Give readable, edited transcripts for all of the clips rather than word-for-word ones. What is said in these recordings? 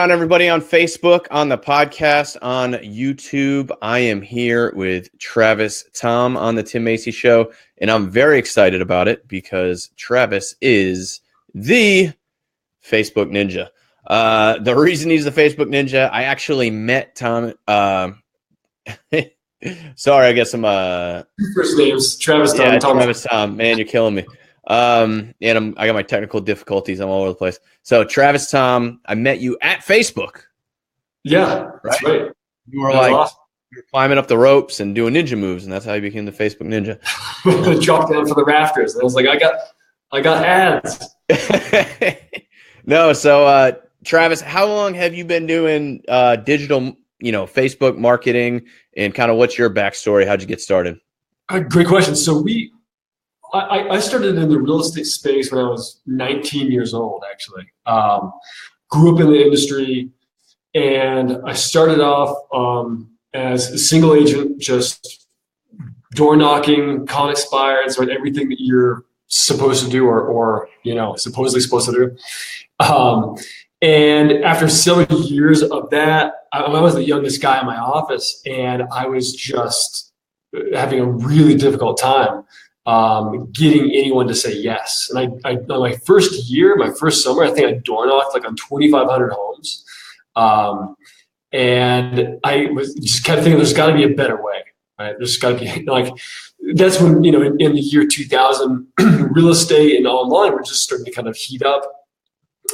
on, everybody on Facebook, on the podcast, on YouTube. I am here with Travis Thom on the Tim Macy Show, and I'm very excited about it because Travis is the Facebook Ninja. The reason he's the Facebook Ninja, I actually met Thom. Sorry, I guess I'm first names Travis Thom. Yeah, Travis Thom. Man, you're killing me. And I got my technical difficulties. I'm all over the place. So Travis Thom, I met you at Facebook. Yeah, that's right. You were awesome. You're climbing up the ropes and doing ninja moves, and that's how you became the Facebook Ninja. Dropped down for the rafters, and I was like, I got ads. No, so Travis, how long have you been doing digital, Facebook marketing, and kind of what's your backstory? How'd you get started? Great question. So I started in the real estate space when I was 19 years old, actually. Grew up in the industry, and I started off as a single agent, just door knocking, calling expireds, right, everything that you're supposed to do or supposedly supposed to do. And after several years of that, I was the youngest guy in my office, and I was just having a really difficult time getting anyone to say yes. And I my first year, my first summer, I think I door knocked like on 2,500 homes. And I was just kind of thinking there's got to be a better way, right? There's got to be like, that's when, in the year 2000, real estate and online were just starting to kind of heat up.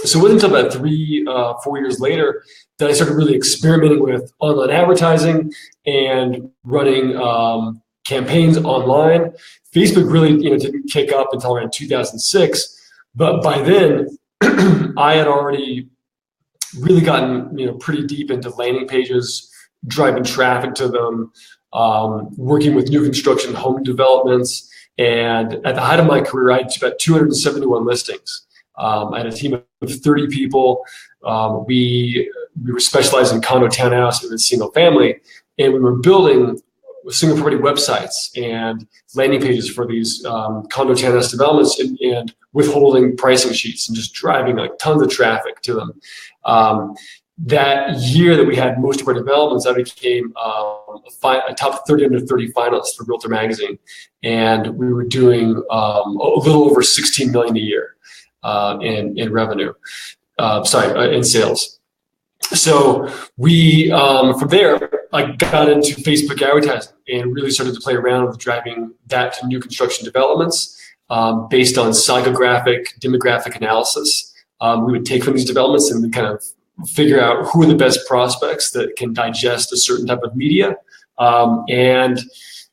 So it wasn't until about 4 years later that I started really experimenting with online advertising and running campaigns online. Facebook really, didn't kick up until around 2006. But by then, I had already really gotten, pretty deep into landing pages, driving traffic to them, working with new construction home developments. And at the height of my career, I had about 271 listings. I had a team of 30 people. We were specialized in condo, townhouse, and single family, and we were building single property websites and landing pages for these condo, townhouse developments, and withholding pricing sheets and just driving like tons of traffic to them. That year that we had most of our developments, I became a top 30 under 30 finalist for Realtor Magazine, and we were doing a little over 16 million a year in revenue. In sales. So we, from there, I got into Facebook advertising and really started to play around with driving that to new construction developments based on psychographic, demographic analysis. We would take from these developments and kind of figure out who are the best prospects that can digest a certain type of media. And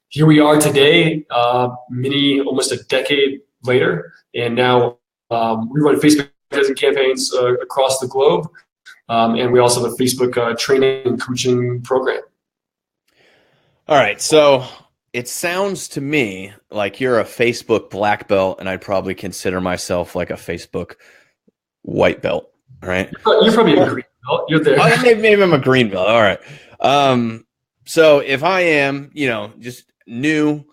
here we are today, almost a decade later, and now we run Facebook advertising campaigns across the globe. And we also have a Facebook training and coaching program. All right. So it sounds to me like you're a Facebook black belt, and I'd probably consider myself like a Facebook white belt, right? You're probably a green belt. You're there. Maybe I'm a green belt. All right. So if I am, just new,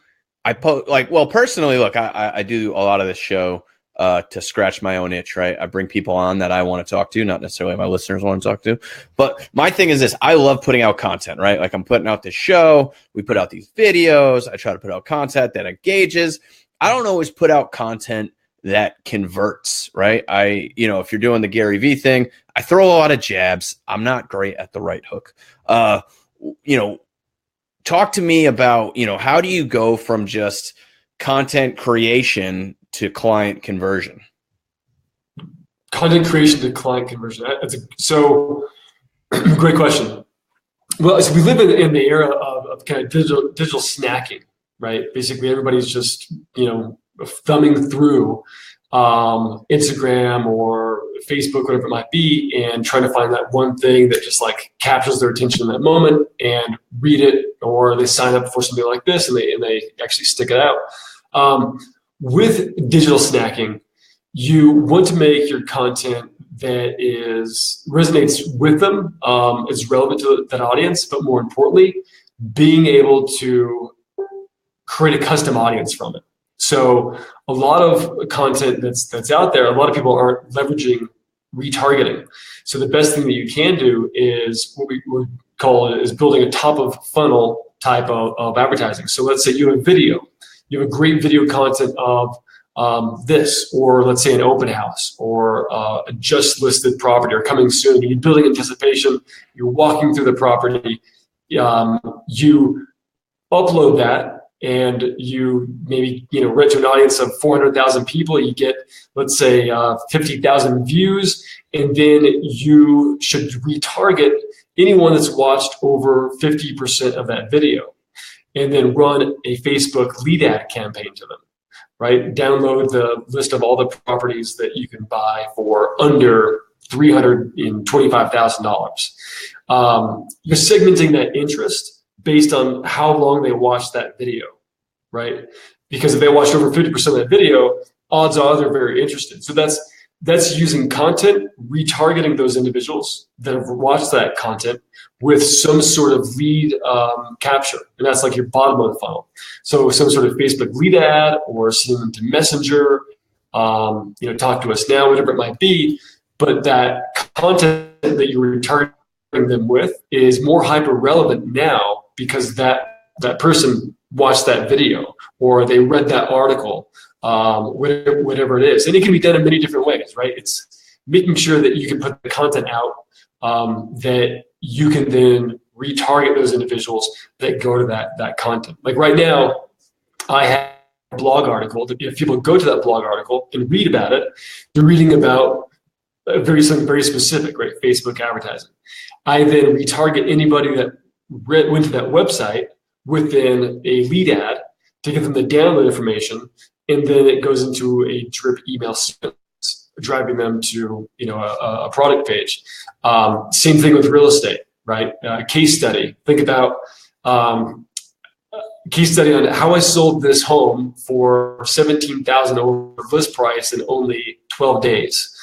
personally, look, I do a lot of this show to scratch my own itch, right? I bring people on that I want to talk to, not necessarily my listeners want to talk to. But my thing is this: I love putting out content, right? Like I'm putting out this show, we put out these videos, I try to put out content that engages. I don't always put out content that converts, right? If you're doing the Gary Vee thing, I throw a lot of jabs. I'm not great at the right hook. Talk to me about, how do you go from just content creation to client conversion? Content creation to client conversion. So great question. Well, so we live in the era of kind of digital snacking, right? Basically, everybody's just, thumbing through Instagram or Facebook, whatever it might be, and trying to find that one thing that just like captures their attention in that moment and read it, or they sign up for something like this and they actually stick it out. With digital snacking, you want to make your content that resonates with them, is relevant to that audience, but more importantly, being able to create a custom audience from it. So a lot of content that's out there, a lot of people aren't leveraging retargeting. So the best thing that you can do is what we would call it is building a top of funnel type of advertising. So let's say you have a video, you have a great video content of this, or let's say an open house, or a just listed property, or coming soon. You're building anticipation. You're walking through the property. You upload that, and you maybe rent to an audience of 400,000 people. You get, let's say, 50,000 views, and then you should retarget anyone that's watched over 50% of that video, and then run a Facebook lead ad campaign to them. Right? Download the list of all the properties that you can buy for under $325,000. You're segmenting that interest based on how long they watched that video, right? Because if they watched over 50% of that video, odds are they're very interested. So that's using content, retargeting those individuals that have watched that content with some sort of lead capture. And that's like your bottom of the funnel. So some sort of Facebook lead ad, or send them to Messenger, talk to us now, whatever it might be. But that content that you're retargeting them with is more hyper relevant now, because that person watched that video, or they read that article, whatever it is. And it can be done in many different ways, right? It's making sure that you can put the content out that you can then retarget those individuals that go to that content. Like right now, I have a blog article. If people go to that blog article and read about it, they're reading about something very specific, right? Facebook advertising. I then retarget anybody that went to that website within a lead ad to get them the download information, and then it goes into a drip email sequence, driving them to a product page. Same thing with real estate, right? Case study. Think about case study on how I sold this home for $17,000 over list price in only 12 days.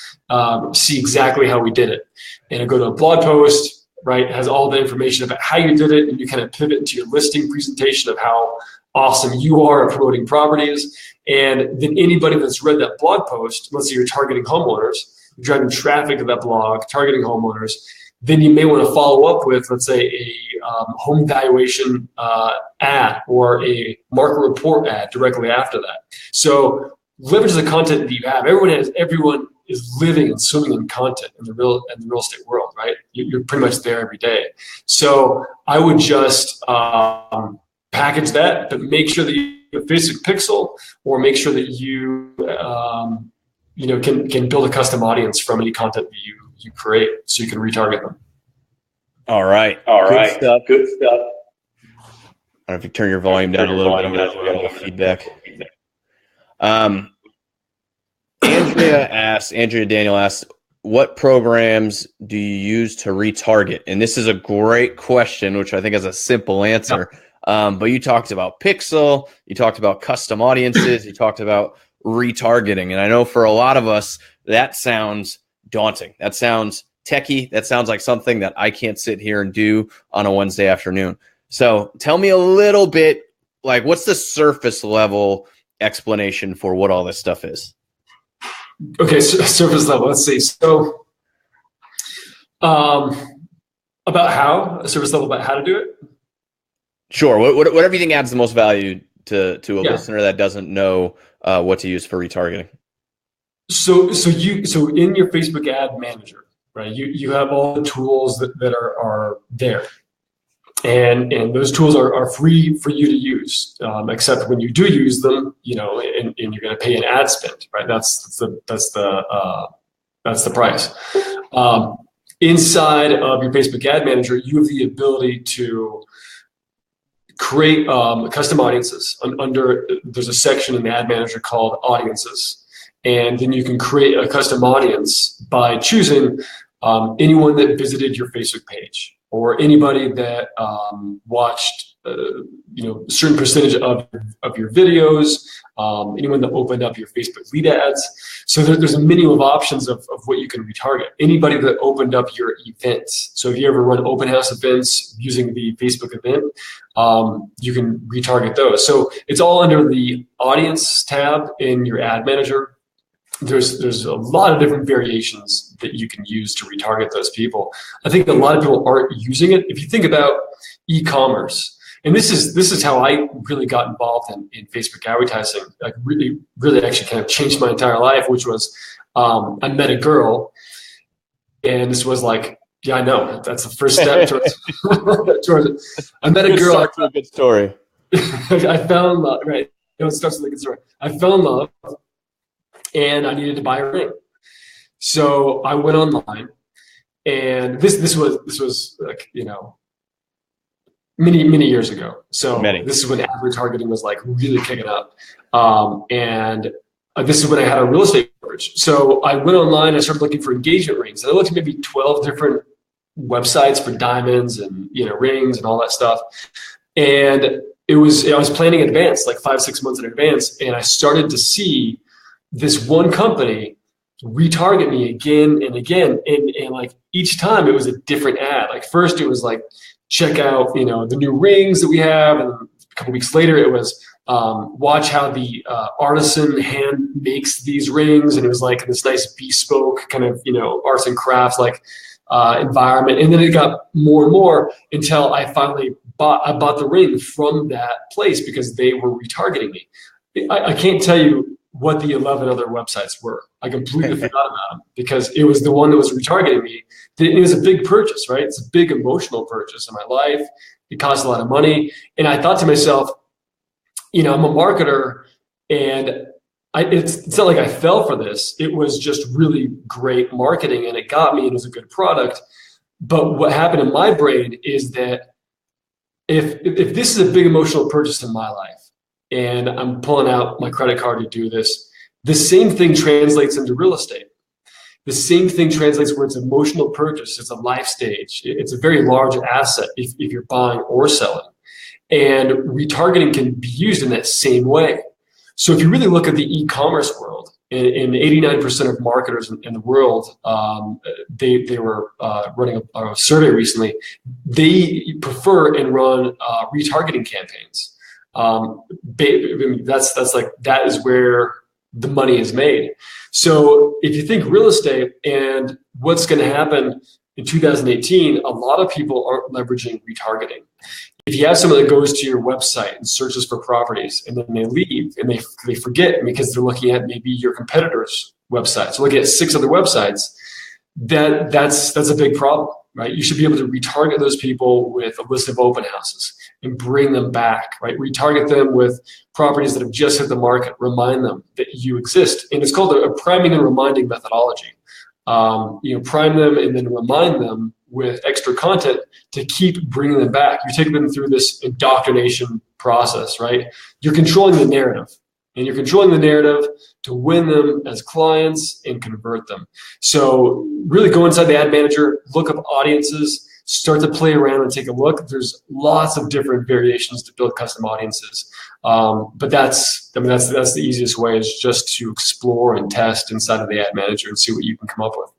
See exactly how we did it, and I go to a blog post. Right, it has all the information about how you did it, and you kind of pivot into your listing presentation of how awesome you are at promoting properties. And then anybody that's read that blog post, let's say you're targeting homeowners, you're driving traffic to that blog, targeting homeowners, then you may want to follow up with, let's say, a home valuation ad or a market report ad directly after that. So leverage the content that you have. Everyone is living and swimming in content in the real estate world, right? You're pretty much there every day. So I would just package that, but make sure that you have a Facebook pixel, or make sure that you can build a custom audience from any content that you create, so you can retarget them. All right. Good stuff. I don't know if you turn your volume down a little bit. I'm going to have a little feedback. Andrea Daniel asks, what programs do you use to retarget? And this is a great question, which I think has a simple answer. But you talked about Pixel, you talked about custom audiences, you talked about retargeting. And I know for a lot of us, that sounds daunting. That sounds techie. That sounds like something that I can't sit here and do on a Wednesday afternoon. So tell me a little bit, like, what's the surface level explanation for what all this stuff is? Okay, so surface level. Let's see. So, surface level about how to do it. Sure. Whatever you think adds the most value to a listener that doesn't know what to use for retargeting. So in your Facebook ad manager, right? You have all the tools that are there. And those tools are free for you to use, except when you do use them, and you're going to pay an ad spend, right? That's the price. Inside of your Facebook ad manager, you have the ability to create custom audiences. There's a section in the ad manager called audiences, and then you can create a custom audience by choosing anyone that visited your Facebook page, or anybody that watched a certain percentage of your videos, anyone that opened up your Facebook lead ads. So there's a menu of options of what you can retarget. Anybody that opened up your events. So if you ever run open house events using the Facebook event, you can retarget those. So it's all under the audience tab in your ad manager. there's a lot of different variations that you can use to retarget those people. I think a lot of people aren't using it. If you think about e-commerce, and this is how I really got involved in Facebook advertising, like really actually kind of changed my entire life, which was I met a girl, and this was like, yeah, I know that's the first step towards it. I met a girl. Start to a good story. I fell in love. Right, it starts with a good story. I fell in love, and I needed to buy a ring. So I went online, and this was like, many years ago. So this is when ad retargeting was like really kicking up. And this is when I had a real estate brokerage. So I went online, I started looking for engagement rings. And I looked at maybe 12 different websites for diamonds and rings and all that stuff. And I was planning in advance, like 5-6 months in advance, and I started to see this one company retarget me again and again, and like each time it was a different ad. Like first it was like, check out the new rings that we have, and a couple weeks later it was watch how the artisan hand makes these rings, and it was like this nice bespoke kind of arts and crafts like environment. And then it got more and more until I finally bought the ring from that place because they were retargeting me. I can't tell you what the 11 other websites were. I completely forgot about them because it was the one that was retargeting me. It was a big purchase, right? It's a big emotional purchase in my life. It costs a lot of money. And I thought to myself, I'm a marketer, and it's not like I fell for this. It was just really great marketing, and it got me, and it was a good product. But what happened in my brain is that if this is a big emotional purchase in my life, and I'm pulling out my credit card to do this, the same thing translates into real estate. The same thing translates where it's an emotional purchase. It's a life stage. It's a very large asset if you're buying or selling. And retargeting can be used in that same way. So if you really look at the e-commerce world, and 89% of marketers in the world, they were running a survey recently, they prefer and run retargeting campaigns. That is where the money is made. So if you think real estate and what's going to happen in 2018, a lot of people aren't leveraging retargeting. If you have someone that goes to your website and searches for properties, and then they leave and they forget because they're looking at maybe your competitor's website, so looking at 6 other websites, that's a big problem, right? You should be able to retarget those people with a list of open houses and bring them back, right? Retarget them with properties that have just hit the market, remind them that you exist. And it's called a priming and reminding methodology. Prime them and then remind them with extra content to keep bringing them back. You're taking them through this indoctrination process, right? You're controlling the narrative. And you're controlling the narrative to win them as clients and convert them. So really go inside the ad manager, look up audiences, start to play around and take a look. There's lots of different variations to build custom audiences. But that's the easiest way, is just to explore and test inside of the ad manager and see what you can come up with.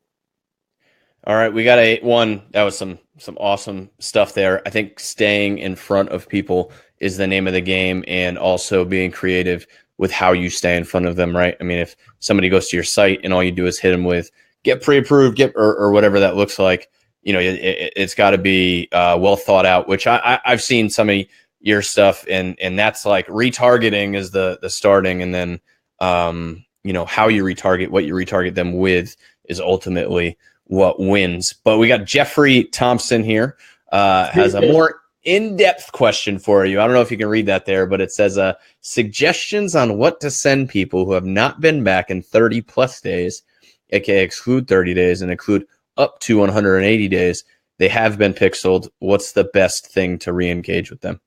All right, we got that was some awesome stuff there. I think staying in front of people is the name of the game, and also being creative with how you stay in front of them, right? I mean, if somebody goes to your site and all you do is hit them with get pre-approved, or whatever that looks like, it's got to be well thought out, which I've seen some of your stuff, and that's like retargeting is the starting, and then how you retarget, what you retarget them with is ultimately what wins. But we got Jeffrey Thompson here, has a more in-depth question for you. I don't know if you can read that there, but it says suggestions on what to send people who have not been back in 30 plus days, aka exclude 30 days and include up to 180 days. They have been pixeled. What's the best thing to re-engage with them?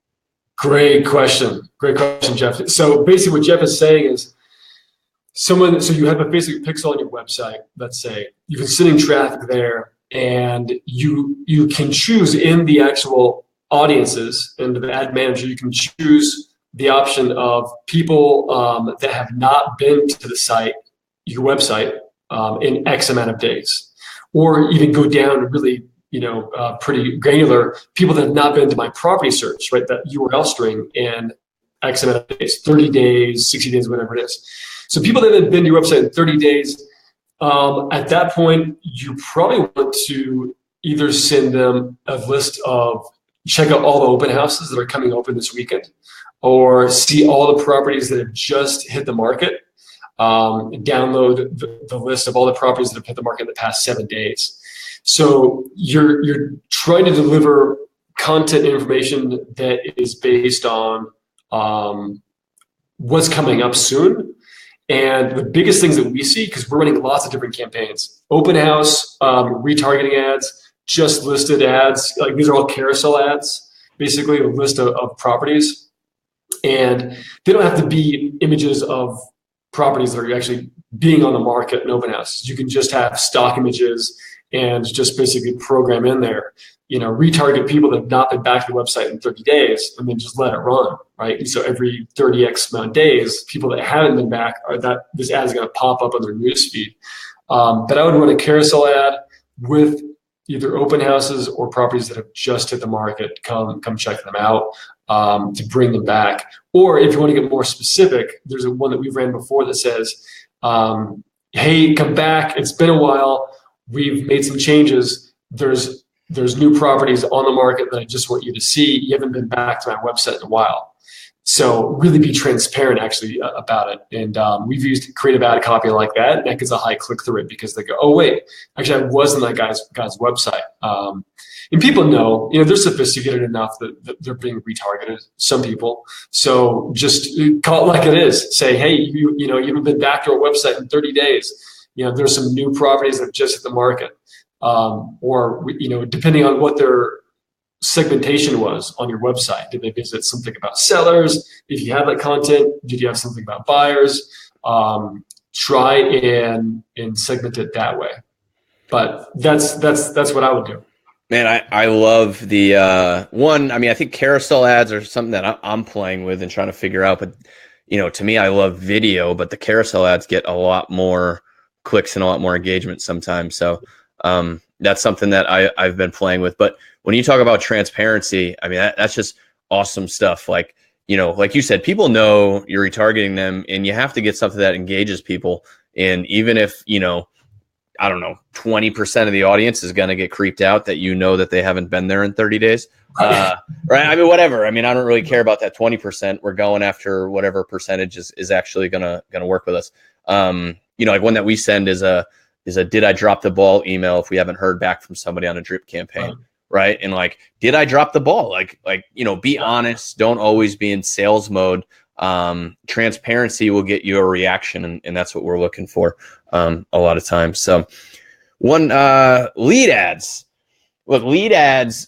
Great question, Jeff. So basically what Jeff is saying is, so you have a basic pixel on your website, let's say, you've been sending traffic there, and you can choose in the actual audiences, in the ad manager, you can choose the option of people that have not been to the site, your website, in X amount of days, or even go down and really, pretty granular, people that have not been to my property search, right, that URL string in X amount of days, 30 days, 60 days, whatever it is. So people that have been to your website in 30 days, at that point, you probably want to either send them a list of, check out all the open houses that are coming open this weekend, or see all the properties that have just hit the market. Download the list of all the properties that have hit the market in the past 7 days. So you're trying to deliver content and information that is based on what's coming up soon. And the biggest things that we see, because we're running lots of different campaigns, open house, retargeting ads, just listed ads, like these are all carousel ads, basically a list of properties. And they don't have to be images of properties that are actually being on the market in open houses. You can just have stock images and just basically program in there, retarget people that have not been back to the website in 30 days and then just let it run, right? And so every 30x amount of days, people that haven't been back, this ad is going to pop up on their newsfeed. But I would run a carousel ad with either open houses or properties that have just hit the market. Come check them out to bring them back. Or if you want to get more specific, there's one that we've ran before that says, hey, come back. It's been a while. We've made some changes. There's new properties on the market that I just want you to see. You haven't been back to my website in a while. So really be transparent actually about it. And we've used creative ad copy like that. And that gets a high click-through rate because they go, oh, wait, actually I was on that guy's website. And people know, they're sophisticated enough that they're being retargeted, some people. So just call it like it is. Say, hey, you haven't been back to our website in 30 days. There's some new properties that have just hit the market. Or depending on what their segmentation was on your website. Did they visit something about sellers? If you have that content, did you have something about buyers? Try and segment it that way. But that's what I would do. Man, I love the one. I mean, I think carousel ads are something that I'm playing with and trying to figure out. But to me, I love video, but the carousel ads get a lot more clicks and a lot more engagement sometimes. So that's something that I've been playing with. But when you talk about transparency, I mean, that's just awesome stuff. Like, like you said, people know you're retargeting them, and you have to get something that engages people. And even if, I don't know, 20% of the audience is going to get creeped out that that they haven't been there in 30 days. Right. I mean, whatever. I mean, I don't really care about that 20%. We're going after whatever percentage is actually going to work with us. Like one that we send is a did I drop the ball email if we haven't heard back from somebody on a drip campaign. Right. And like, did I drop the ball? Like, be honest. Don't always be in sales mode. Transparency will get you a reaction. And that's what we're looking for a lot of times. So one, lead ads. Look, lead ads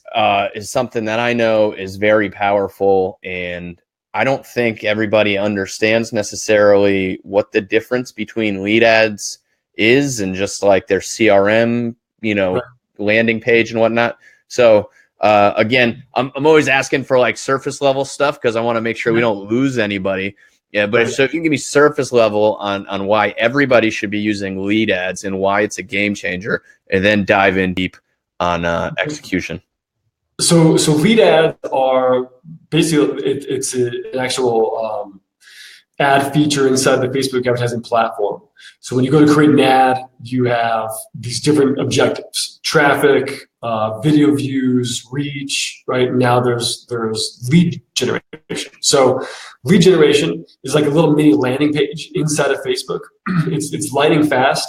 is something that I know is very powerful. And I don't think everybody understands necessarily what the difference between lead ads is and just like their CRM, landing page and whatnot. So again, I'm always asking for like surface level stuff because I want to make sure we don't lose anybody. Yeah, but so if you can give me surface level on why everybody should be using lead ads and why it's a game changer, and then dive in deep on execution. So lead ads are basically it's an actual ad feature inside the Facebook advertising platform. So when you go to create an ad, you have these different objectives: traffic, video views, reach. Right now, there's lead generation. So lead generation is like a little mini landing page inside of Facebook. It's lightning fast.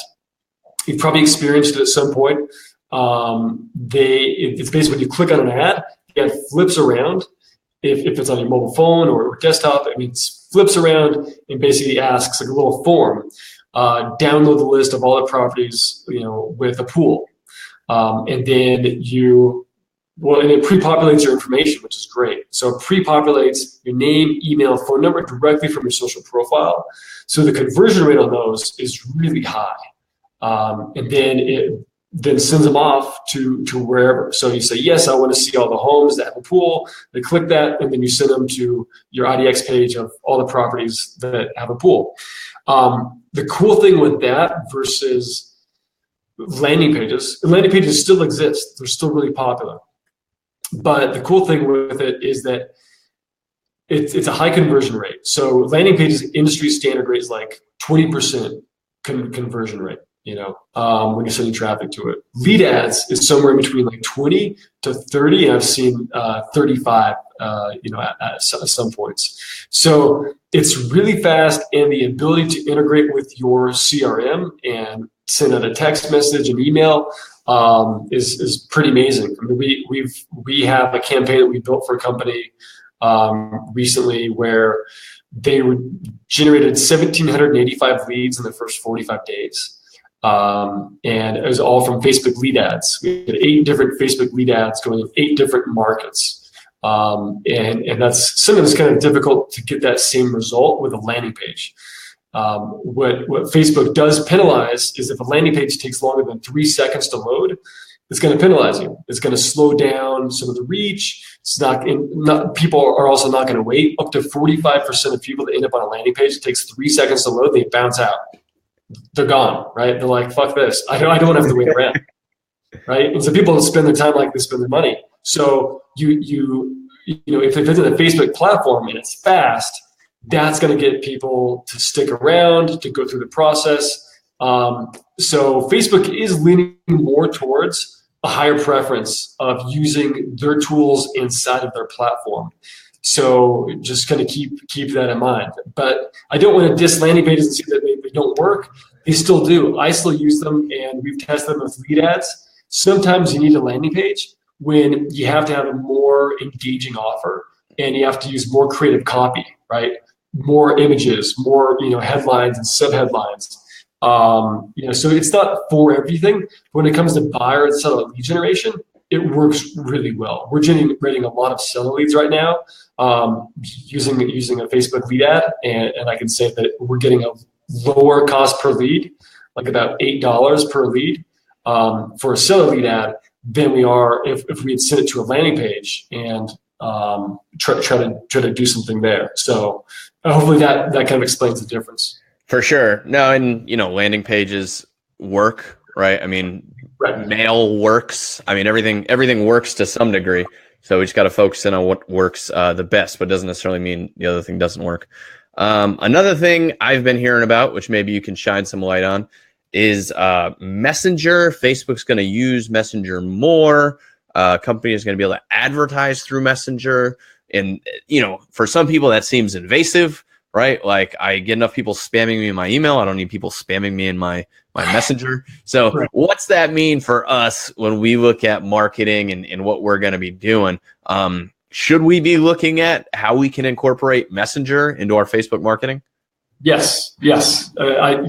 You've probably experienced it at some point. It's basically when you click on an ad, the ad flips around. If it's on your mobile phone or desktop, it flips around and basically asks like a little form. Download the list of all the properties, with a pool. And then it pre-populates your information, which is great. So it pre-populates your name, email, phone number directly from your social profile. So the conversion rate on those is really high. And then it sends them off to wherever. So you say, yes, I want to see all the homes that have a pool. They click that, and then you send them to your IDX page of all the properties that have a pool. The cool thing with that versus landing pages still exist. They're still really popular. But the cool thing with it is that it's a high conversion rate. So landing pages industry standard rate is like 20% conversion rate, when you're sending traffic to it. Lead ads is somewhere in between like 20 to 30, and I've seen 35, at some points. So it's really fast, and the ability to integrate with your CRM and send out a text message and email is pretty amazing. I mean, we have a campaign that we built for a company recently where they generated 1,785 leads in the first 45 days. And it was all from Facebook lead ads. We had 8 different Facebook lead ads going in 8 different markets. And that's sometimes kind of difficult to get that same result with a landing page. What Facebook does penalize is if a landing page takes longer than 3 seconds to load, it's going to penalize you. It's going to slow down some of the reach. It's people are also not going to wait. Up to 45% of people that end up on a landing page, it takes 3 seconds to load, they bounce out. They're gone, right? They're like, fuck this. I don't have to wait around, right? And so people spend their time like they spend their money. So if it's in a Facebook platform and it's fast, that's going to get people to stick around, to go through the process. So Facebook is leaning more towards a higher preference of using their tools inside of their platform. So just kind of keep that in mind. But I don't want to diss landing pages and say that they don't work. They still do. I still use them, and we've tested them with lead ads. Sometimes you need a landing page when you have to have a more engaging offer, and you have to use more creative copy, right? More images, more headlines and sub-headlines. So it's not for everything. But when it comes to buyer and seller lead generation, it works really well. We're generating a lot of seller leads right now using a Facebook lead ad, and I can say that we're getting a lower cost per lead, like about $8 per lead for a seller lead ad than we are if we had sent it to a landing page and try to do something there. So hopefully that kind of explains the difference. For sure. No, and landing pages work, right? I mean, right. Mail works. I mean, everything works to some degree. So we just got to focus in on what works the best, but doesn't necessarily mean the other thing doesn't work. Another thing I've been hearing about, which maybe you can shine some light on, is Messenger. Facebook's going to use Messenger more. Company is going to be able to advertise through Messenger. And, for some people that seems invasive, right? Like I get enough people spamming me in my email. I don't need people spamming me in my Messenger. So right. What's that mean for us when we look at marketing and what we're going to be doing? Should we be looking at how we can incorporate Messenger into our Facebook marketing? Yes. I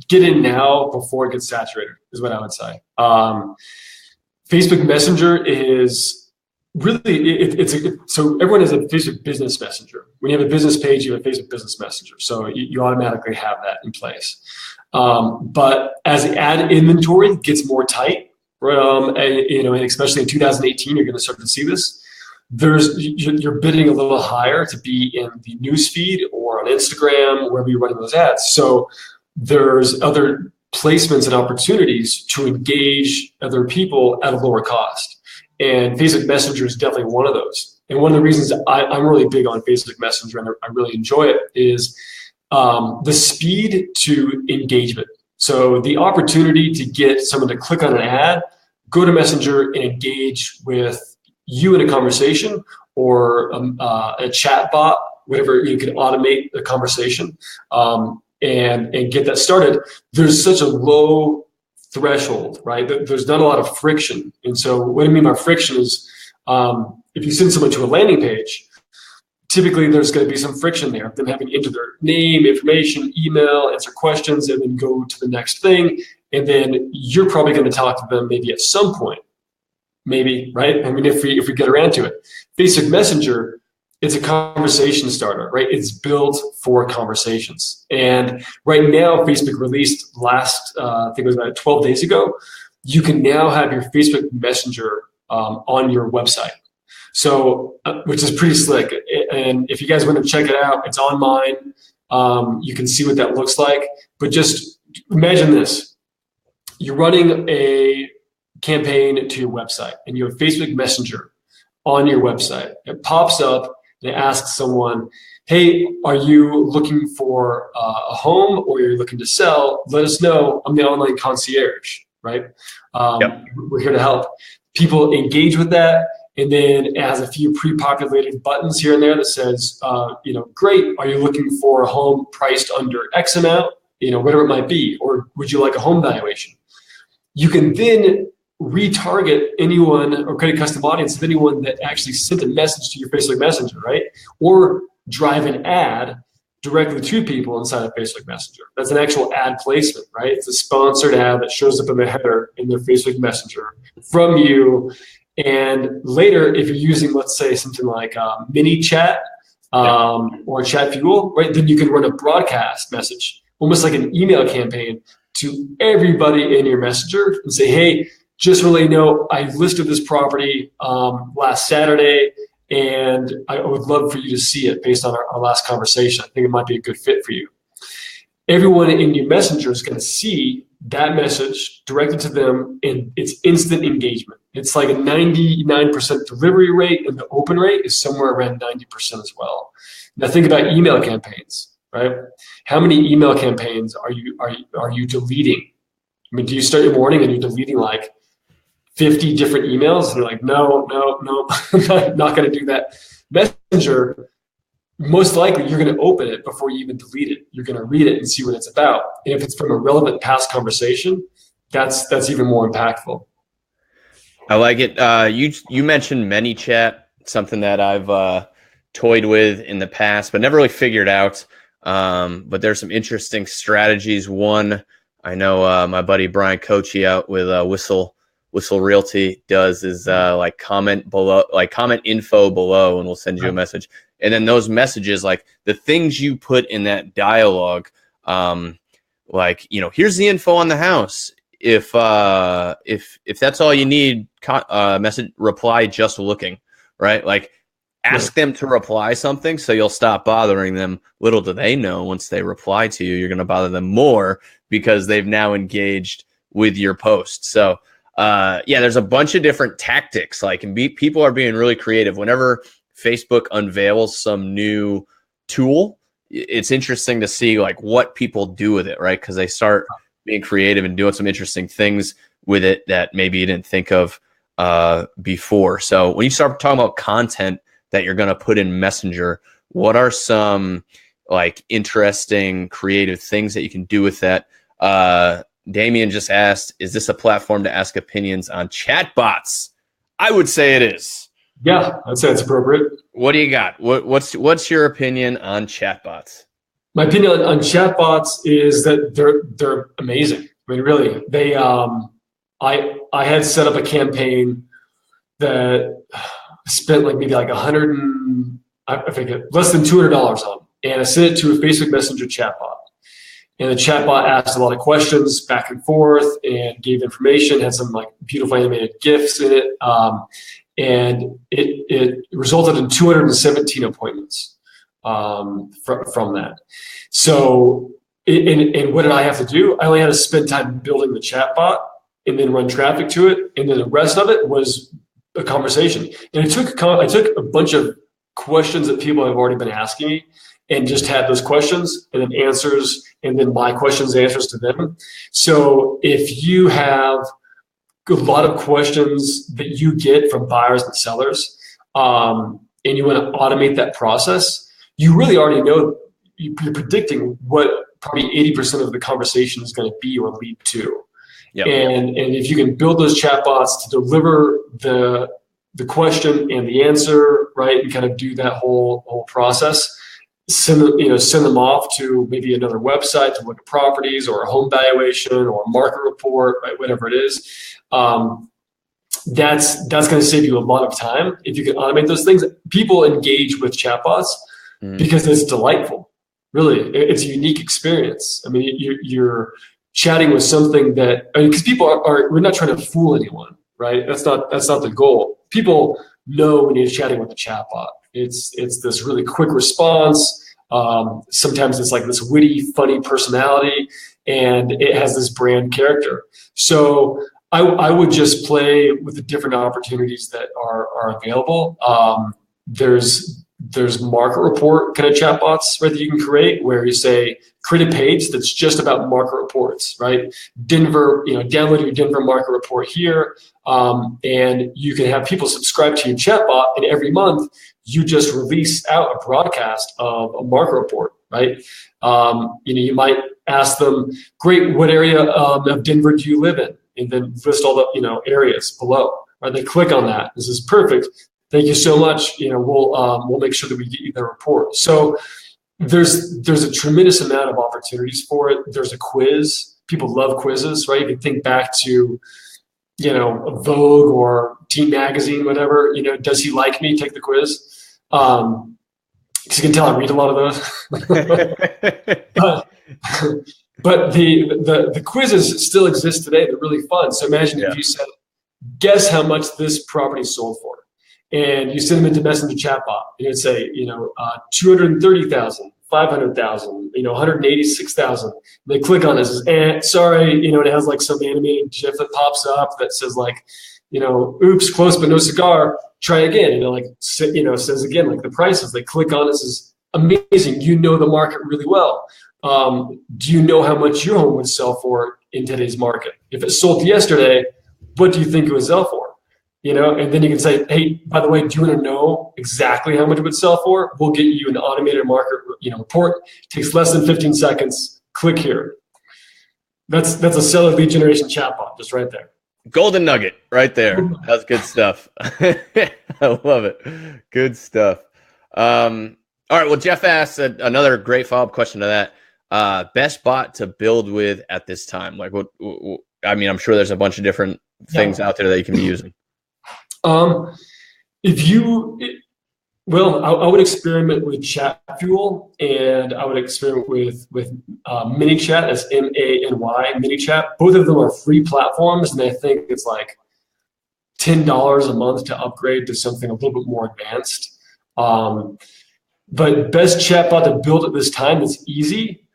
get in now before it gets saturated is what I would say. Facebook Messenger is really, so everyone has a Facebook Business Messenger. When you have a business page, you have a Facebook Business Messenger. So you automatically have that in place. But as the ad inventory gets more tight, and especially in 2018, you're going to start to see this. You're bidding a little higher to be in the newsfeed or on Instagram, wherever you're running those ads. So there's other placements and opportunities to engage other people at a lower cost. And Facebook Messenger is definitely one of those. And one of the reasons I'm really big on Facebook Messenger and I really enjoy it is the speed to engagement. So the opportunity to get someone to click on an ad, go to Messenger and engage with you in a conversation or a chatbot, whatever, you can automate the conversation and get that started. There's such a low threshold, right? There's not a lot of friction. And so what I mean by friction is if you send someone to a landing page, typically there's going to be some friction there, them having to enter their name, information, email, answer questions, and then go to the next thing. And then you're probably going to talk to them maybe at some point, maybe, right? I mean, if we get around to it. Facebook Messenger, it's a conversation starter, right? It's built for conversations. And right now, Facebook released last, I think it was about 12 days ago, you can now have your Facebook Messenger on your website. So, which is pretty slick. And if you guys want to check it out, it's on mine. You can see what that looks like. But just imagine this. You're running a campaign to your website and you have Facebook Messenger on your website. It pops up and it asks someone, hey, are you looking for a home or you're looking to sell? Let us know. I'm the online concierge, right? Yep. We're here to help. People engage with that. And then it has a few pre-populated buttons here and there that says, great, are you looking for a home priced under X amount? Whatever it might be, or would you like a home valuation? You can then retarget anyone or create a custom audience of anyone that actually sent a message to your Facebook Messenger, right? Or drive an ad directly to people inside of Facebook Messenger. That's an actual ad placement, right? It's a sponsored ad that shows up in the header in their Facebook Messenger from you. And later, if you're using, let's say, something like mini chat or chat fuel, right, then you can run a broadcast message, almost like an email campaign to everybody in your messenger and say, hey, just really know I listed this property last Saturday, and I would love for you to see it based on our last conversation. I think it might be a good fit for you. Everyone in your messenger is going to see that message directed to them, and it's instant engagement. It's like a 99% delivery rate, and the open rate is somewhere around 90% as well. Now think about email campaigns, right? How many email campaigns are you deleting? I mean, do you start your morning and you're deleting like 50 different emails? And you're like, no, I'm not going to do that. Messenger, most likely you're going to open it before you even delete it. You're going to read it and see what it's about. And if it's from a relevant past conversation, that's even more impactful. I like it. You mentioned ManyChat, something that I've toyed with in the past, but never really figured out. But there's some interesting strategies. One, I know my buddy Brian Kochi out with Whistle Realty does is like comment below, like comment info below, and we'll send you a message. And then those messages, like the things you put in that dialogue, like, here's the info on the house. If that's all you need, message reply just looking, right? Like ask them to reply something so you'll stop bothering them. Little do they know, once they reply to you, you're going to bother them more because they've now engaged with your post. So there's a bunch of different tactics. Like, and people are being really creative. Whenever Facebook unveils some new tool, it's interesting to see like what people do with it, right? Because they start being creative and doing some interesting things with it that maybe you didn't think of before. So when you start talking about content that you're going to put in Messenger, what are some like interesting creative things that you can do with that? Damien just asked, is this a platform to ask opinions on chatbots? I would say it is. Yeah, I'd say it's appropriate. What do you got? What's your opinion on chatbots? My opinion on chatbots is that they're amazing. I mean, really, they I had set up a campaign that spent like maybe like less than $200 on, and I sent it to a Facebook Messenger chatbot. And the chatbot asked a lot of questions back and forth and gave information, had some like beautiful animated GIFs in it. And it resulted in 217 appointments from that. So, and what did I have to do? I only had to spend time building the chatbot and then run traffic to it. And then the rest of it was a conversation. And I took a bunch of questions that people have already been asking me and just had those questions and then answers, and then my questions and answers to them. So if you have a lot of questions that you get from buyers and sellers, and you want to automate that process, you really already know, you're predicting what probably 80% of the conversation is going to be or lead to. Yep. And if you can build those chatbots to deliver the question and the answer, right, and kind of do that whole process, send them off to maybe another website to look at properties or a home valuation or a market report, right, whatever it is. That's going to save you a lot of time if you can automate those things. People engage with chatbots because it's delightful. Really, it's a unique experience. I mean, you're chatting with something that, because people we're not trying to fool anyone, right? That's not the goal. People know when you're chatting with a chatbot. It's this really quick response. Sometimes it's like this witty, funny personality, and it has this brand character. So I would just play with the different opportunities that are available. There's There's market report kind of chatbots, right, that you can create where you say, create a page that's just about market reports, right? Denver, download your Denver market report here. And you can have people subscribe to your chatbot, and every month you just release out a broadcast of a market report, right? You might ask them, great, what area of Denver do you live in? And then list all the, areas below, right? They click on that. This is perfect. Thank you so much. We'll make sure that we get you the report. So there's a tremendous amount of opportunities for it. There's a quiz. People love quizzes, right? You can think back to, Vogue or Teen Magazine, whatever. Does he like me? Take the quiz. Because you can tell I read a lot of those. but the quizzes still exist today. They're really fun. So imagine if you said, guess how much this property sold for. And you send them into Messenger chatbot, and it'd say, 230,000, 500,000, 186,000. They click on it, and says, sorry, it has like some animated GIF that pops up that says like, oops, close but no cigar. Try again, and it like, says again like the prices. They click on it, says, amazing, you know the market really well. Do you know how much your home would sell for in today's market? If it sold yesterday, what do you think it would sell for? And then you can say, hey, by the way, do you want to know exactly how much it would sell for? We'll get you an automated market, report. Takes less than 15 seconds. Click here. That's a seller lead generation chatbot, just right there. Golden nugget right there. That's good stuff. I love it. Good stuff. All right. Well, Jeff asked another great follow-up question to that. Best bot to build with at this time. Like, I'm sure there's a bunch of different things out there that you can be using. I would experiment with Chat Fuel, and I would experiment with ManyChat, as MANY, ManyChat. Both of them are free platforms, and I think it's like $10 a month to upgrade to something a little bit more advanced. But best chatbot to build at this time that's easy,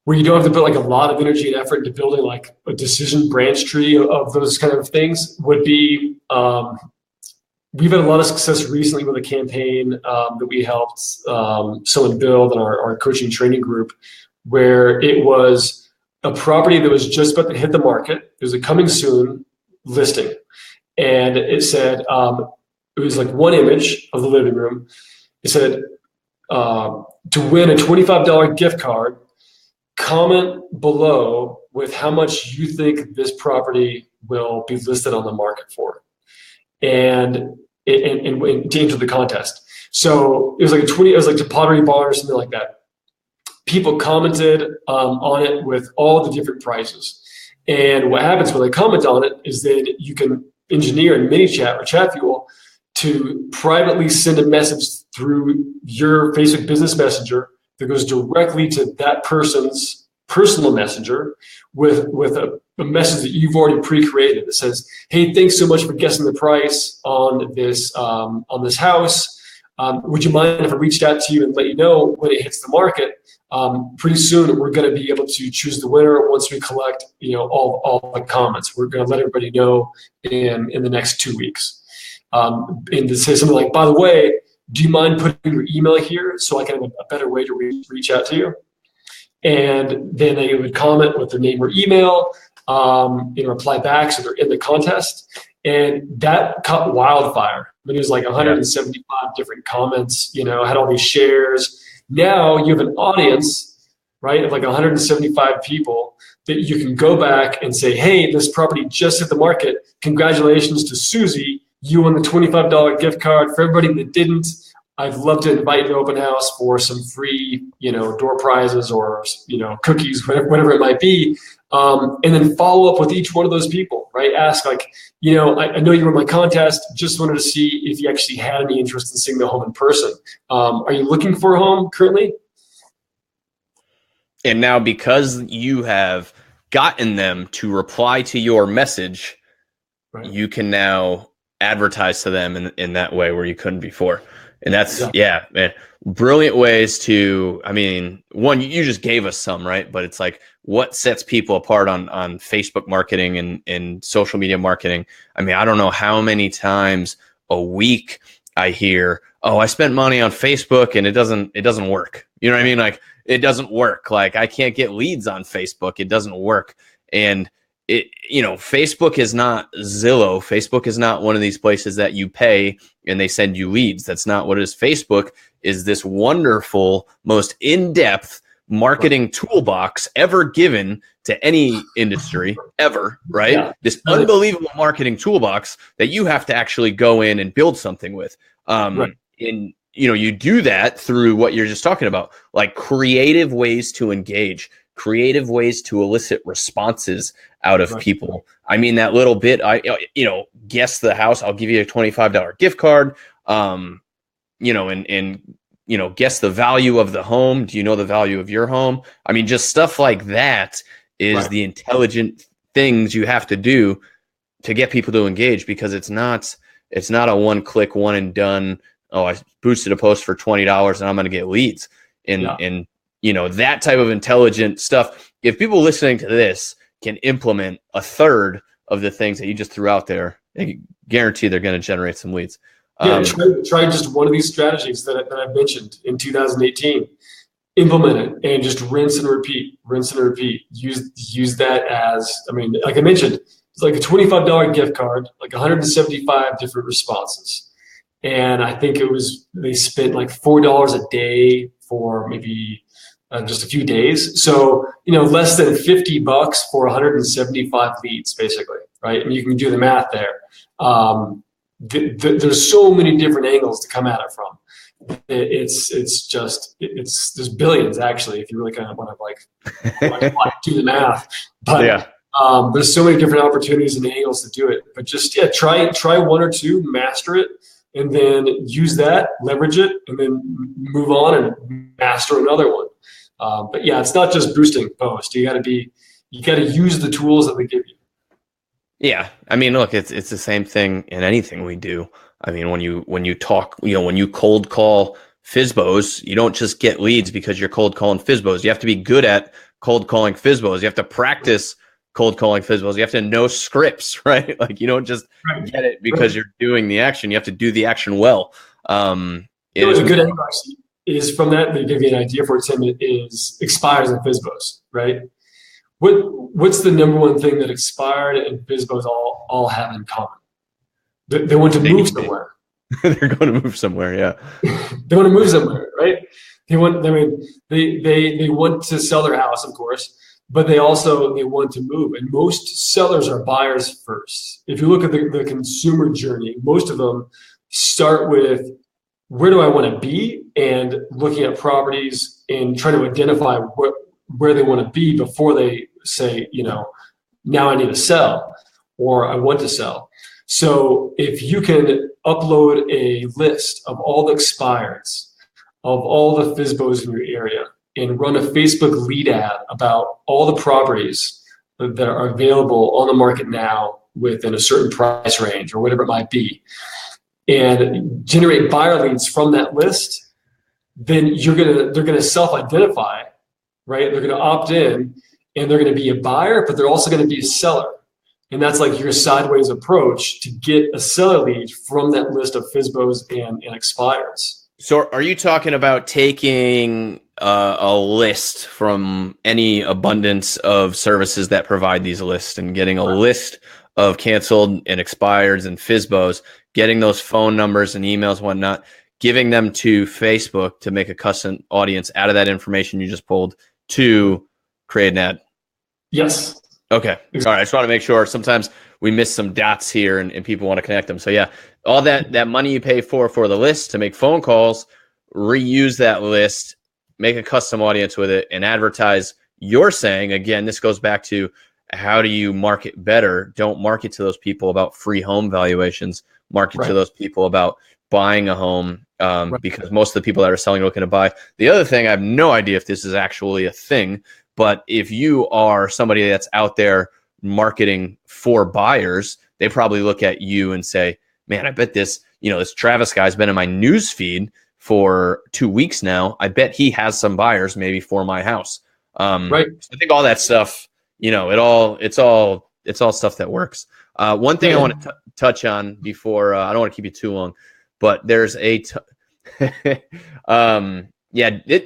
where you don't have to put like a lot of energy and effort into building like a decision branch tree of those kind of things, would be, we've had a lot of success recently with a campaign that we helped someone build in our coaching training group, where it was a property that was just about to hit the market. It was a coming soon listing. And it said, it was like one image of the living room. It said, to win a $25 gift card, comment below with how much you think this property will be listed on the market for, and to enter the contest. So it was like it was like a Pottery Barn or something like that. People commented on it with all the different prices. And what happens when they comment on it is that you can engineer in ManyChat or Chat Fuel to privately send a message through your Facebook Business Messenger that goes directly to that person's personal messenger with a message that you've already pre-created that says, hey, thanks so much for guessing the price on this house. Would you mind if I reached out to you and let you know when it hits the market? Pretty soon we're going to be able to choose the winner once we collect all the comments. We're going to let everybody know in the next 2 weeks. And to say something like, by the way, do you mind putting your email here so I can have a better way to reach out to you? And then they would comment with their name or email, reply back, so they're in the contest. And that caught wildfire. I mean, it was like 175 different comments, had all these shares. Now you have an audience, right, of like 175 people that you can go back and say, hey, this property just hit the market. Congratulations to Susie. You won the $25 gift card. For everybody that didn't, I'd love to invite you to open house for some free, door prizes or, cookies, whatever it might be. And then follow up with each one of those people, right? Ask like, I know you were in my contest. Just wanted to see if you actually had any interest in seeing the home in person. Are you looking for a home currently? And now because you have gotten them to reply to your message, right, you can now advertise to them in that way where you couldn't before. And that's, man, brilliant ways to, one, you just gave us some, right? But it's like, what sets people apart on Facebook marketing and social media marketing? I don't know how many times a week I hear, oh, I spent money on Facebook and it doesn't work. You know what I mean? Like, it doesn't work. Like, I can't get leads on Facebook. It doesn't work. And Facebook is not Zillow. Facebook is not one of these places that you pay and they send you leads. That's not what it is. Facebook is this wonderful, most in-depth marketing toolbox ever given to any industry ever, right? Yeah. This unbelievable marketing toolbox that you have to actually go in and build something with. And you do that through what you're just talking about, like creative ways to engage, creative ways to elicit responses out of people. I mean, that little bit, guess the house, I'll give you a $25 gift card, guess the value of the home. Do you know the value of your home? I mean, just stuff like that is the intelligent things you have to do to get people to engage, because it's not a one-click, one and done. Oh, I boosted a post for $20 and I'm going to get leads. And that type of intelligent stuff. If people listening to this can implement a third of the things that you just threw out there, I guarantee they're going to generate some leads. Try just one of these strategies that I mentioned in 2018. Implement it and just rinse and repeat. Use that as, like I mentioned, it's like a $25 gift card, like 175 different responses. And I think they spent like $4 a day for maybe just a few days. So, less than $50 for 175 leads, basically, right? And you can do the math there. There's so many different angles to come at it from. There's billions, actually, if you really kind of want to do the math. But there's so many different opportunities and angles to do it. But just try one or two, master it, and then use that, leverage it, and then move on and master another one. But it's not just boosting posts. You got to use the tools that they give you. Yeah, I mean, look, it's the same thing in anything we do. I mean, when you talk, when you cold call FSBOs, you don't just get leads because you're cold calling FSBOs. You have to be good at cold calling FSBOs. You have to practice cold calling FSBOs. You have to know scripts, right? Like, you don't just get it because you're doing the action. You have to do the action well. A good advice is from that. They give you an idea for it. Tim, is expires and FSBOs, right? What's the number one thing that expired and FSBOs all have in common? They want to move somewhere. They're going to move somewhere, yeah. They want to move somewhere, right? They want to sell their house, of course, but they want to move. And most sellers are buyers first. If you look at the consumer journey, most of them start with, where do I want to be? And looking at properties and trying to identify where they want to be before they say, now I need to sell or I want to sell. So if you can upload a list of all the expireds, of all the FSBOs in your area, and run a Facebook lead ad about all the properties that are available on the market now within a certain price range or whatever it might be, and generate buyer leads from that list, then they're gonna self-identify, right? They're gonna opt in and they're gonna be a buyer, but they're also gonna be a seller. And that's like your sideways approach to get a seller lead from that list of FSBOs and expires. So are you talking about taking a list from any abundance of services that provide these lists and getting a list of canceled and expireds and FSBOs, getting those phone numbers and emails and whatnot, giving them to Facebook to make a custom audience out of that information you just pulled to create an ad? Yes. Okay. All right. I just want to make sure. Sometimes we miss some dots here and people want to connect them. So yeah, all that money you pay for the list to make phone calls, reuse that list, make a custom audience with it, and advertise. You're saying, again, this goes back to how do you market better? Don't market to those people about free home valuations. Market to those people about buying a home, because most of the people that are selling are looking to buy. The other thing, I have no idea if this is actually a thing, but if you are somebody that's out there marketing for buyers, they probably look at you and say, man, I bet this Travis guy's been in my news feed for 2 weeks now. I bet he has some buyers maybe for my house. So I think all that stuff, it's all stuff that works. One thing I want to touch on before, I don't want to keep you too long, but there's this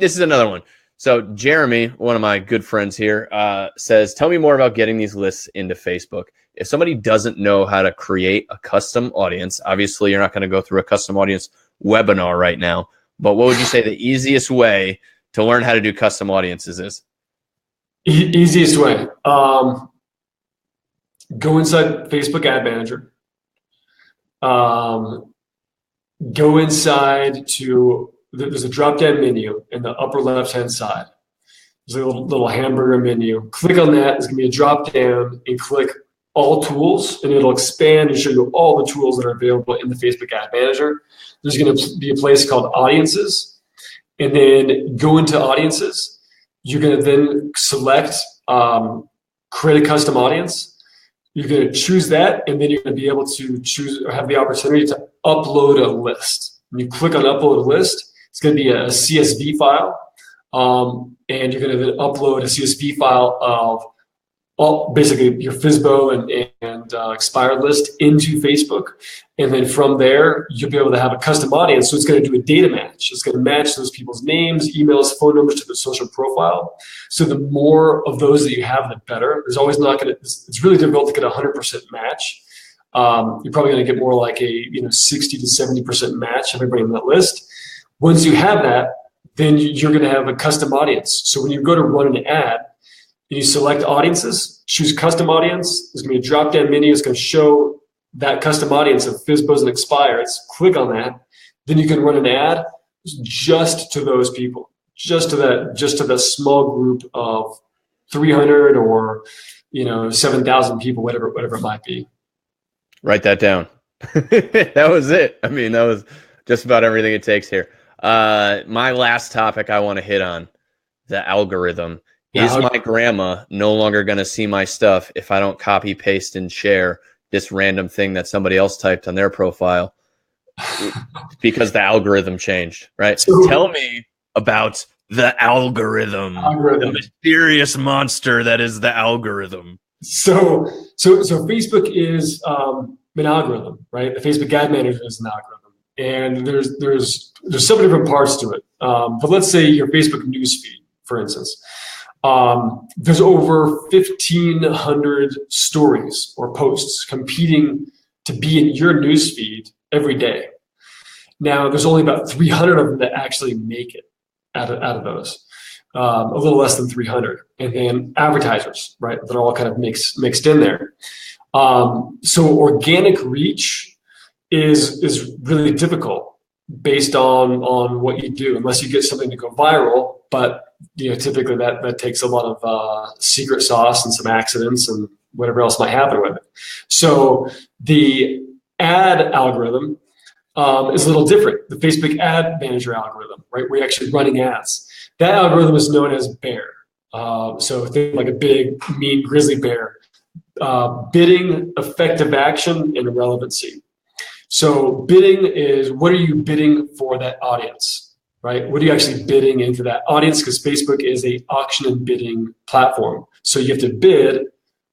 is another one. So Jeremy, one of my good friends here, says, tell me more about getting these lists into Facebook. If somebody doesn't know how to create a custom audience, obviously you're not going to go through a custom audience webinar right now, but what would you say the easiest way to learn how to do custom audiences is? Easiest way. Go inside Facebook Ad Manager. Go inside to, there's a drop-down menu in the upper left-hand side. There's a little hamburger menu. Click on that. There's going to be a drop-down, and click All Tools, and it'll expand and show you all the tools that are available in the Facebook Ad Manager. There's going to be a place called Audiences, and then go into Audiences. You're going to then select Create a Custom Audience. You're going to choose that, and then you're going to be able to choose or have the opportunity to upload a list. When you click on Upload a List, it's going to be a CSV file, and you're going to then upload a CSV file of basically your FSBO and expired list into Facebook. And then from there, you'll be able to have a custom audience. So it's going to do a data match. It's going to match those people's names, emails, phone numbers to their social profile. So the more of those that you have, the better. There's always not going to, it's really difficult to get a 100% match. You're probably going to get more like a 60 to 70% match of everybody on that list. Once you have that, then you're going to have a custom audience. So when you go to run an ad, and you select audiences, choose custom audience. There's going to be a drop-down menu. It's going to show that custom audience of FSBOs and expireds. Click on that. Then you can run an ad just to those people, just to that small group of 300 or 7,000 people, whatever it might be. Write that down. That was it. I mean, that was just about everything it takes here. My last topic I want to hit on, the algorithm. Is my grandma no longer going to see my stuff if I don't copy, paste, and share this random thing that somebody else typed on their profile because the algorithm changed, right? So, tell me about the algorithm, the mysterious monster that is the algorithm. So Facebook is an algorithm, right? The Facebook Ad Manager is an algorithm, and there's several different parts to it. But let's say your Facebook newsfeed, for instance. There's over 1,500 stories or posts competing to be in your newsfeed every day. Now, there's only about 300 of them that actually make it out of those, a little less than 300. And then advertisers, right? They're all kind of mixed in there. So organic reach is really difficult based on what you do, unless you get something to go viral. But typically that takes a lot of secret sauce and some accidents and whatever else might happen with it. So the ad algorithm is a little different. The Facebook Ad Manager algorithm, right? We're actually running ads. That algorithm is known as BEAR. So think like a big, mean grizzly bear. Bidding, effective action, and relevancy. So bidding is, what are you bidding for that audience, right? What are you actually bidding into that audience? Because Facebook is a auction and bidding platform. So you have to bid.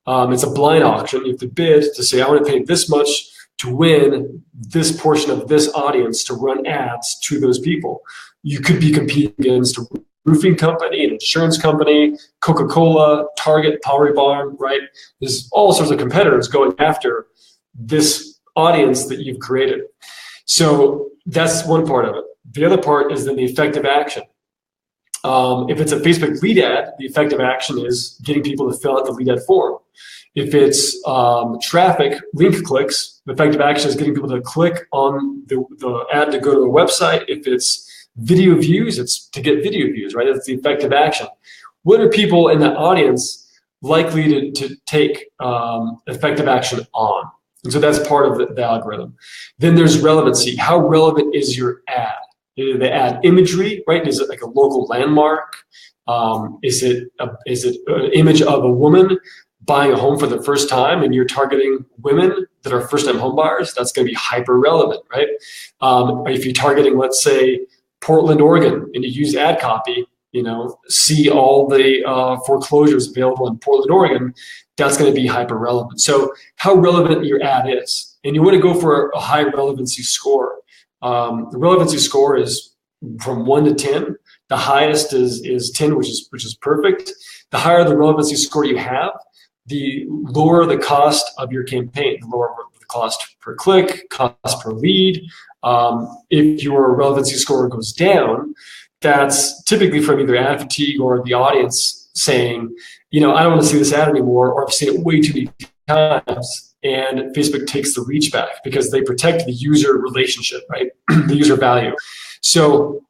It's a blind auction. You have to bid to say, I want to pay this much to win this portion of this audience to run ads to those people. You could be competing against a roofing company, an insurance company, Coca-Cola, Target, Pottery Barn, right? There's all sorts of competitors going after this audience that you've created. So that's one part of it. The other part is then the effective action. If it's a Facebook lead ad, the effective action is getting people to fill out the lead ad form. If it's traffic, link clicks, the effective action is getting people to click on the ad to go to a website. If it's video views, it's to get video views, right? That's the effective action. What are people in that audience likely to take effective action on? And so that's part of the algorithm. Then there's relevancy. How relevant is your ad? The ad imagery, right? Is it like a local landmark? Is it an image of a woman buying a home for the first time, and you're targeting women that are first-time home buyers? That's going to be hyper relevant, right? If you're targeting, let's say, Portland, Oregon, and you use ad copy, see all the foreclosures available in Portland, Oregon, that's going to be hyper relevant. So how relevant your ad is, and you want to go for a high relevancy score. The relevancy score is from 1 to 10. The highest is 10, which is perfect. The higher the relevancy score you have, the lower the cost of your campaign, the lower the cost per click, cost per lead. If your relevancy score goes down, that's typically from either ad fatigue or the audience saying, I don't want to see this ad anymore, or I've seen it way too many times. And Facebook takes the reach back because they protect the user relationship, right? The user value. So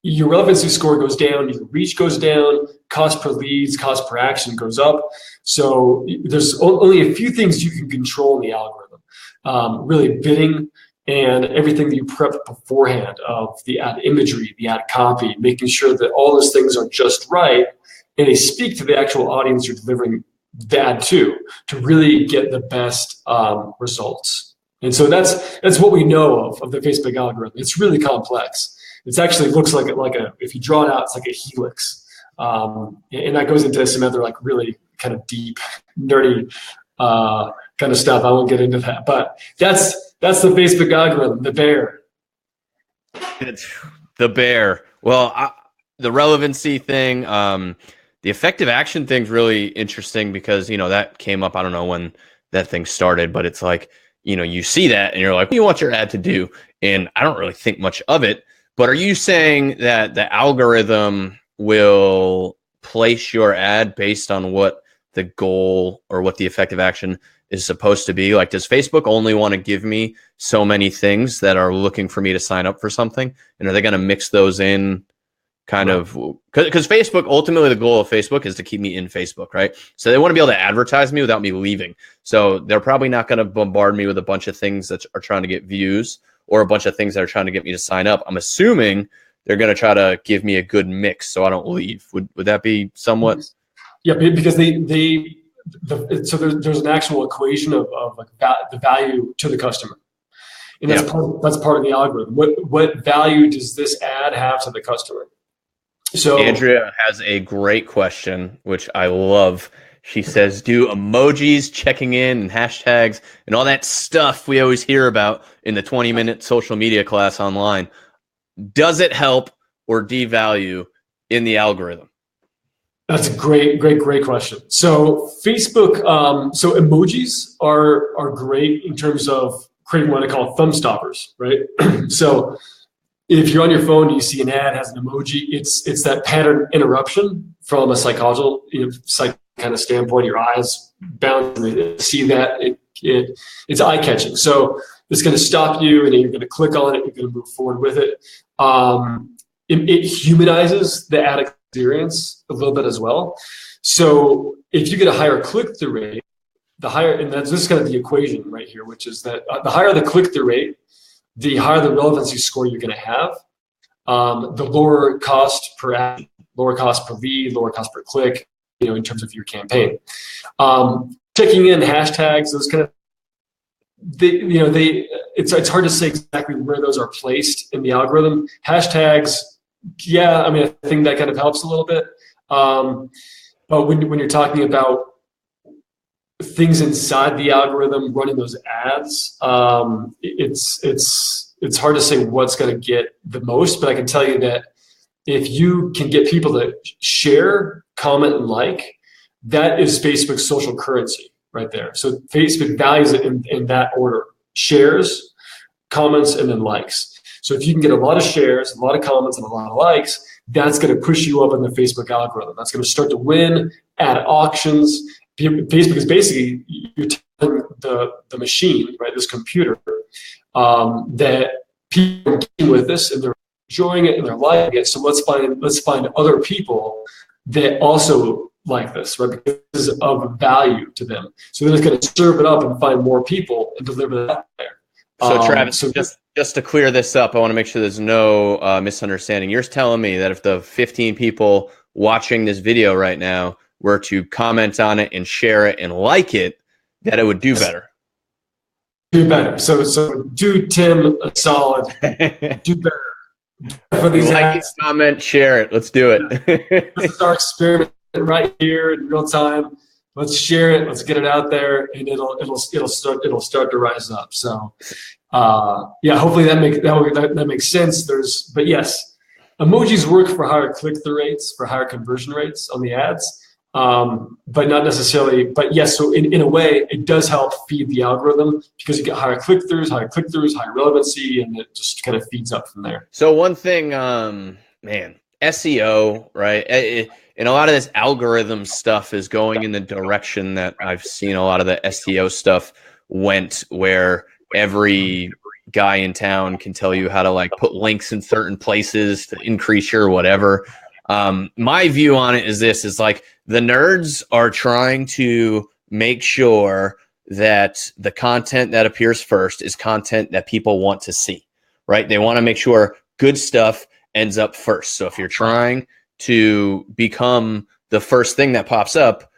your relevancy score goes down, your reach goes down, cost per leads, cost per action goes up. So there's only a few things you can control in the algorithm. Really bidding and everything that you prep beforehand of the ad imagery, the ad copy, making sure that all those things are just right and they speak to the actual audience you're delivering the ad to really get the best results. And so that's what we know of the Facebook algorithm. It's really complex. It actually looks like if you draw it out, it's like a helix. And that goes into some other like really kind of deep, nerdy kind of stuff. I won't get into that, but that's the Facebook algorithm, the bear. It's the bear. Well, the relevancy thing, the effective action thing's really interesting because, that came up, I don't know when that thing started, but it's like, you see that and you're like, what do you want your ad to do? And I don't really think much of it. But are you saying that the algorithm will place your ad based on what the goal or what the effective action is supposed to be? Like, does Facebook only want to give me so many things that are looking for me to sign up for something? And are they going to mix those in kind of? Because Facebook, ultimately the goal of Facebook is to keep me in Facebook, right? So they want to be able to advertise me without me leaving. So they're probably not going to bombard me with a bunch of things that are trying to get views or a bunch of things that are trying to get me to sign up. I'm assuming they're going to try to give me a good mix so I don't leave. Would that be somewhat? Yeah, because so there's an actual equation of like the value to the customer, and that's part of the algorithm. What value does this ad have to the customer? So Andrea has a great question, which I love. She says, do emojis, checking in, and hashtags, and all that stuff we always hear about in the 20-minute social media class online, does it help or devalue in the algorithm? That's a great question. So Facebook, so emojis are great in terms of creating what I call thumb stoppers, right? So if you're on your phone and you see an ad has an emoji, it's that pattern interruption from a psychological kind of standpoint. Your eyes bound to see that it's eye catching. So it's going to stop you, and then you're going to click on it. You're going to move forward with it. It humanizes the ad experience a little bit as well. So if you get a higher click-through rate, and this is kind of the equation right here, which is that the higher the click-through rate, the higher the relevancy score you're going to have, the lower cost per ad, lower cost per lead, lower cost per click, in terms of your campaign. Checking in hashtags, those kind of, it's hard to say exactly where those are placed in the algorithm. Hashtags, I think that kind of helps a little bit. But when you're talking about things inside the algorithm, running those ads, it's hard to say what's going to get the most, but I can tell you that if you can get people to share, comment, and like, that is Facebook's social currency right there. So Facebook values it in that order: shares, comments, and then likes. So if you can get a lot of shares, a lot of comments, and a lot of likes, that's going to push you up in the Facebook algorithm. That's going to start to win at auctions. Facebook is basically, you're telling the machine, right, this computer, that people are dealing with this and they're enjoying it and they're liking it. So let's find other people that also like this, right? Because this is of value to them. So then it's going to serve it up and find more people and deliver that there. So Travis, just to clear this up, I want to make sure there's no misunderstanding. You're telling me that if the 15 people watching this video right now were to comment on it and share it and like it, that it would do better. Do better. So do Tim a solid. Do better. For these like it, comment, share it. Let's do it. This is our experiment right here in real time. let's share it, let's get it out there, and it'll start to rise up. So yeah, hopefully that makes sense. But yes, emojis work for higher click-through rates, for higher conversion rates on the ads. But not necessarily, but yes, so in a way, it does help feed the algorithm because you get higher click-throughs, higher relevancy, and it just kind of feeds up from there. So one thing, man, SEO, right? And a lot of this algorithm stuff is going in the direction that I've seen a lot of the SEO stuff went, where every guy in town can tell you how to like put links in certain places to increase your whatever. My view on it is this, is like the nerds are trying to make sure that the content that appears first is content that people want to see, right? They want to make sure good stuff ends up first. So if you're trying to become the first thing that pops up,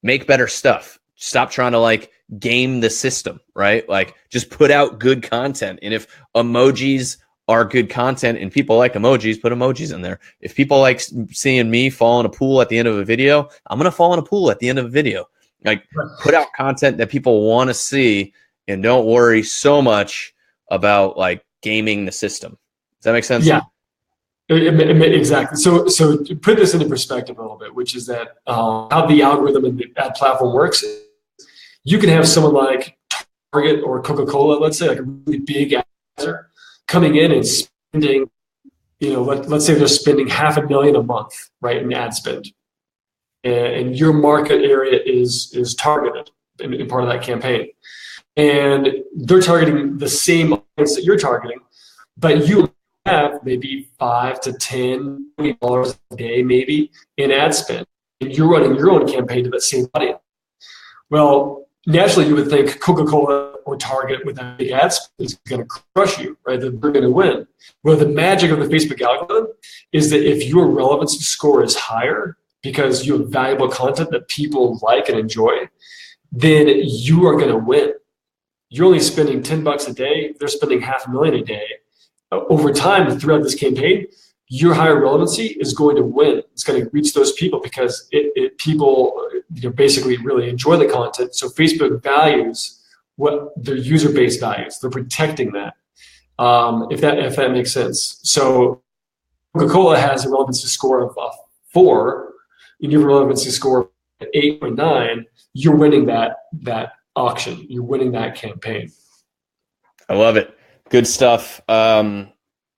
make better stuff. Stop trying to like game the system, right? Like just put out good content. And if emojis are good content and people like emojis, put emojis in there. If people like seeing me fall in a pool at the end of a video, I'm going to fall in a pool at the end of a video. Like put out content that people want to see and don't worry so much about like gaming the system. Does that make sense? Yeah. Exactly. So to put this into perspective a little bit, which is that how the algorithm and the ad platform works, you can have someone like Target or Coca-Cola, let's say, like a really big advertiser, coming in and spending, let's say they're spending $500,000 a month, right, in ad spend, and your market area is targeted in part of that campaign, and they're targeting the same audience that you're targeting, but you have maybe $5 to $10 a day maybe in ad spend, and you're running your own campaign to that same audience. Well, naturally, you would think Coca-Cola or Target with that big ad spend is going to crush you, right? That they're going to win. Well, the magic of the Facebook algorithm is that if your relevancy score is higher because you have valuable content that people like and enjoy, then you are going to win. You're only spending $10 a day. They're spending $500,000 a day. Over time, throughout this campaign, your higher relevancy is going to win. It's going to reach those people because people basically really enjoy the content. So Facebook values what their user base values. They're protecting that. If that makes sense. So Coca-Cola has a relevancy score of 4, and you have a relevancy score of 8 or 9. You're winning that auction. You're winning that campaign. I love it. Good stuff. Man,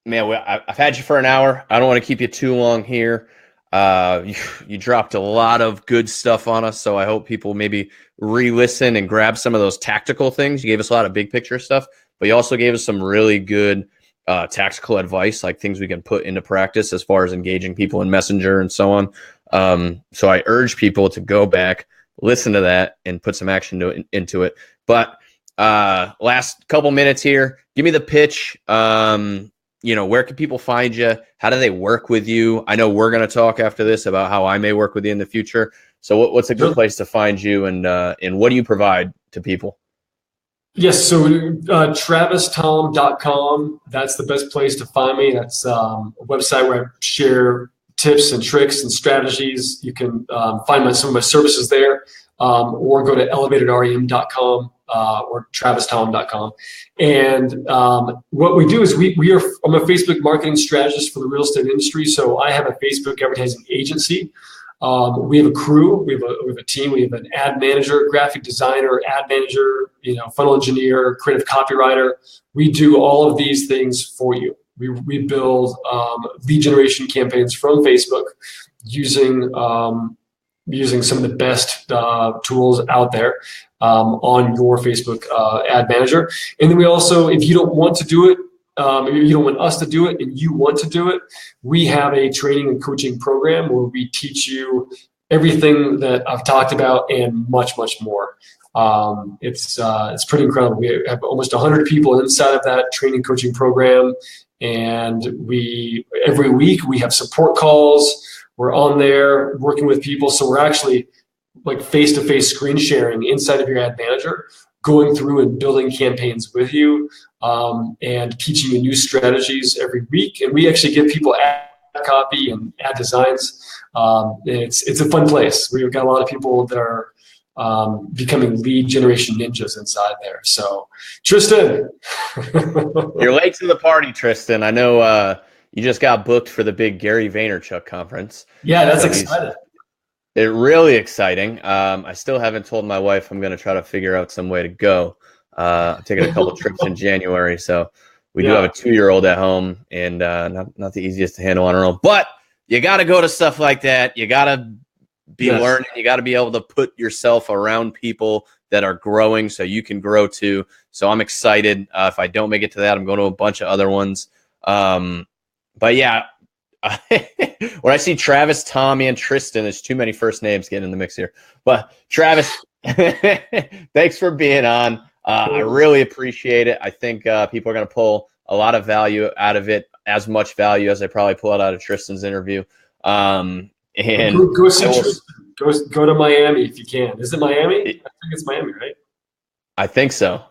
I've had you for an hour. I don't want to keep you too long here. You dropped a lot of good stuff on us, so I hope people maybe re-listen and grab some of those tactical things. You gave us a lot of big picture stuff, but you also gave us some really good tactical advice, like things we can put into practice as far as engaging people in Messenger and so on. So I urge people to go back, listen to that, and put some action into it. But last couple minutes here, give me the pitch. Where can people find you? How do they work with you? I know we're going to talk after this about how I may work with you in the future. So what's a good place to find you, and what do you provide to people? Yes, so TravisThom.com, that's the best place to find me. That's a website where I share tips and tricks and strategies. You can find some of my services there, or go to elevatedrem.com. Or TravisThom.com. And what we do is I'm a Facebook marketing strategist for the real estate industry. So I have a Facebook advertising agency. We have a crew, we have a team, we have an ad manager, graphic designer, ad manager, funnel engineer, creative copywriter. We do all of these things for you. We build lead generation campaigns from Facebook using some of the best tools out there on your Facebook ad manager. And then we also, if you don't want to do it, you don't want us to do it and you want to do it, we have a training and coaching program where we teach you everything that I've talked about and much, much more. It's pretty incredible. We have almost 100 people inside of that training coaching program. And every week we have support calls. We're on there working with people. So we're actually like face-to-face screen sharing inside of your ad manager, going through and building campaigns with you, and teaching you new strategies every week. And we actually give people ad copy and ad designs. It's a fun place. We've got a lot of people that are becoming lead generation ninjas inside there. So Tristan. You're late to the party, Tristan. I know you just got booked for the big Gary Vaynerchuk conference. Yeah, that's exciting. It's really exciting. I still haven't told my wife. I'm going to try to figure out some way to go. I'm taking a couple trips in January, so we do have a 2-year-old at home, and not the easiest to handle on her own. But you got to go to stuff like that. You got to be learning. You got to be able to put yourself around people that are growing so you can grow too. So I'm excited. If I don't make it to that, I'm going to a bunch of other ones. But yeah, when I see Travis, Thom, and Tristan, there's too many first names getting in the mix here. But Travis, thanks for being on. I really appreciate it. I think people are going to pull a lot of value out of it, as much value as I probably pulled out of Tristan's interview. And go see Tristan. Go to Miami if you can. Is it Miami? I think it's Miami, right? I think so.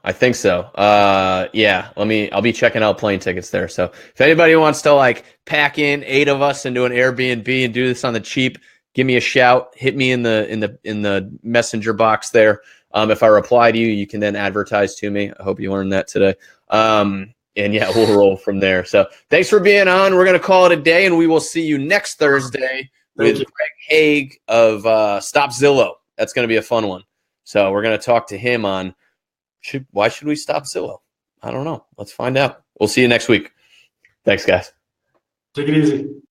Yeah, I'll be checking out plane tickets there. So if anybody wants to like pack in 8 of us into an Airbnb and do this on the cheap, give me a shout. Hit me in the messenger box there. If I reply to you, you can then advertise to me. I hope you learned that today. And yeah, we'll roll from there. So thanks for being on. We're going to call it a day, and we will see you next Thursday with Greg Haig of Stop Zillow. That's going to be a fun one. So we're going to talk to him on why should we stop Zillow? I don't know. Let's find out. We'll see you next week. Thanks, guys. Take it easy.